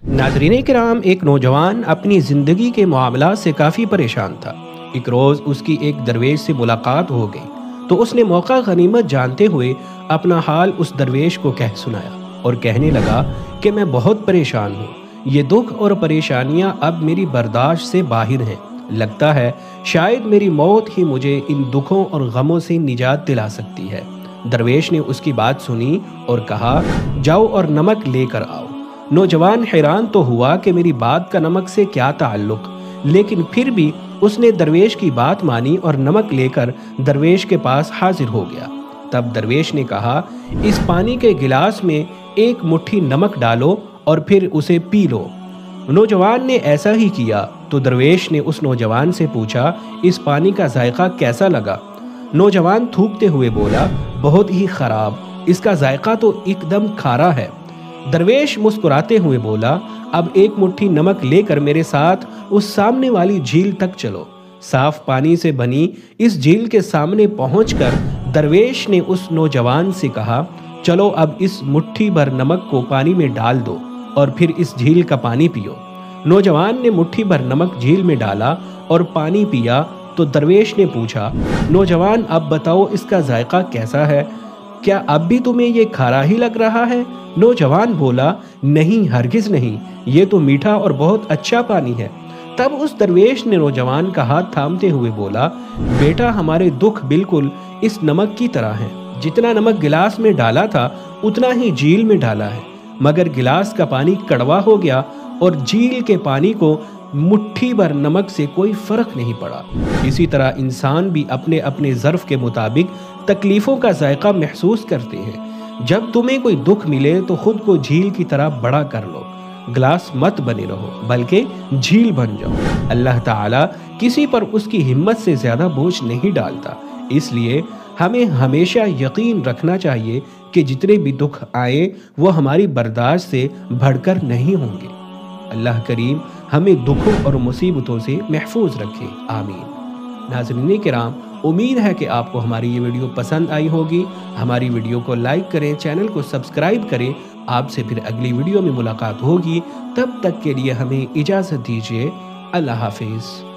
ناظرین کرام، ایک نوجوان اپنی زندگی کے معاملات سے کافی پریشان تھا۔ ایک روز اس کی ایک درویش سے ملاقات ہو گئی تو اس نے موقع غنیمت جانتے ہوئے اپنا حال اس درویش کو کہہ سنایا اور کہنے لگا کہ میں بہت پریشان ہوں۔ یہ دکھ اور پریشانیاں اب میری برداشت سے باہر ہیں۔ لگتا ہے شاید میری موت ہی مجھے ان دکھوں اور غموں سے نجات دلا سکتی ہے۔ درویش نے اس کی بات سنی اور کہا، جاؤ اور نمک لے کر آؤ۔ نوجوان حیران تو ہوا کہ میری بات کا نمک سے کیا تعلق، لیکن پھر بھی اس نے درویش کی بات مانی اور نمک لے کر درویش کے پاس حاضر ہو گیا۔ تب درویش نے کہا، اس پانی کے گلاس میں ایک مٹھی نمک ڈالو اور پھر اسے پی لو۔ نوجوان نے ایسا ہی کیا تو درویش نے اس نوجوان سے پوچھا، اس پانی کا ذائقہ کیسا لگا؟ نوجوان تھوکتے ہوئے بولا، بہت ہی خراب، اس کا ذائقہ تو ایک دم کھارا ہے۔ درویش مسکراتے ہوئے بولا، اب ایک مٹھی نمک لے کر میرے ساتھ اس سامنے والی جھیل تک چلو۔ صاف پانی سے بنی اس جھیل کے سامنے پہنچ کر درویش نے اس نوجوان سے کہا، چلو اب اس مٹھی بھر نمک کو پانی میں ڈال دو اور پھر اس جھیل کا پانی پیو۔ نوجوان نے مٹھی بھر نمک جھیل میں ڈالا اور پانی پیا تو درویش نے پوچھا، نوجوان اب بتاؤ اس کا ذائقہ کیسا ہے؟ کیا اب بھی تمہیں یہ کھارا ہی لگ رہا ہے؟ نوجوان بولا، نہیں ہرگز نہیں، یہ تو میٹھا اور بہت اچھا پانی ہے۔ تب اس درویش نے نوجوان کا ہاتھ تھامتے ہوئے بولا، بیٹا ہمارے دکھ بالکل اس نمک کی طرح ہیں۔ جتنا نمک گلاس میں ڈالا تھا اتنا ہی جھیل میں ڈالا ہے، مگر گلاس کا پانی کڑوا ہو گیا اور جھیل کے پانی کو مٹھی بھر نمک سے کوئی فرق نہیں پڑا۔ اسی طرح انسان بھی اپنے اپنے ظرف کے مطابق تکلیفوں کا ذائقہ محسوس کرتے ہیں۔ جب تمہیں کوئی دکھ ملے تو خود کو جھیل کی طرح بڑا کر لو، گلاس مت بنے رہو بلکہ جھیل بن جاؤ۔ اللہ تعالیٰ کسی پر اس کی ہمت سے زیادہ بوجھ نہیں ڈالتا، اس لیے ہمیں ہمیشہ یقین رکھنا چاہیے کہ جتنے بھی دکھ آئیں وہ ہماری برداشت سے بڑھ کر نہیں ہوں گے۔ اللہ کریم ہمیں دکھوں اور مصیبتوں سے محفوظ رکھے، آمین۔ ناظرین کرام، امید ہے کہ آپ کو ہماری یہ ویڈیو پسند آئی ہوگی۔ ہماری ویڈیو کو لائک کریں، چینل کو سبسکرائب کریں۔ آپ سے پھر اگلی ویڈیو میں ملاقات ہوگی، تب تک کے لیے ہمیں اجازت دیجیے۔ اللہ حافظ۔